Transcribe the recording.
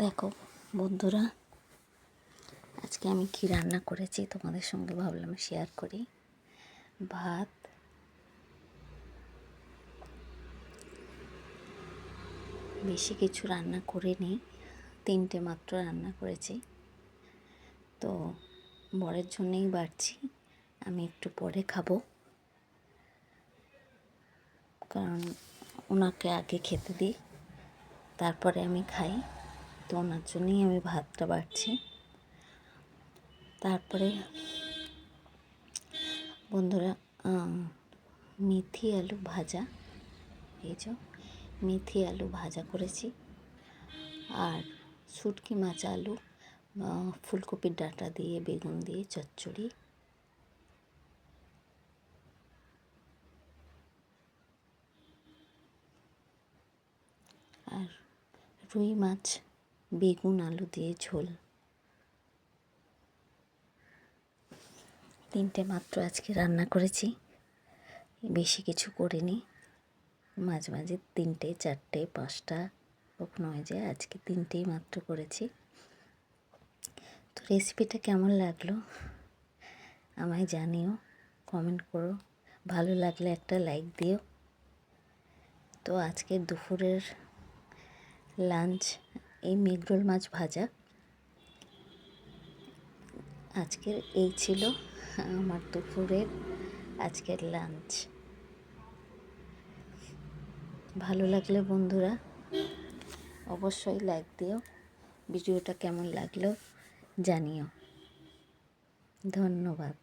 দেখো বন্ধুরা, আজকে আমি কি রান্না করেছি তোমাদের সঙ্গে ভাবলাম শেয়ার করি। ভাত, বেশি কিছু রান্না করিনি, 3টে মাত্র রান্না করেছি। তো বরের জন্যেই বাড়ছি, আমি একটু পরে খাবো, কারণ ওনাকে আগে খেতে দিই, তারপরে আমি খাই। তো ওনার জন্যই আমি ভাতটা বাড়ছি। তারপরে বন্ধুরা, মেথি আলু ভাজা, এই যে মেথি আলু ভাজা করেছি, আর শুটকি মাছ আলু, ফুলকপির ডাঁটা দিয়ে বেগুন দিয়ে চচ্চড়ি, আর রুই মাছ বেগুন আলু দিয়ে ঝোল। 3টে মাত্র আজকে রান্না করেছি, বেশি কিছু করিনি। মাঝে মাঝে 3টে 4টে 5টা কখনো হয়ে যায়, আজকে 3টেই মাত্র করেছি। তো রেসিপিটা কেমন লাগলো আমায় জানিও, কমেন্ট করো, ভালো লাগলে একটা লাইক দিও। তো আজকের দুপুরের লাঞ্চ এই মেগরোল মাছ ভাজা। আজকের এই ছিল আমার দুপুরের আজকের লাঞ্চ। ভালো লাগলে বন্ধুরা অবশ্যই লাইক দিও, ভিডিওটা কেমন লাগলো জানিও। ধন্যবাদ।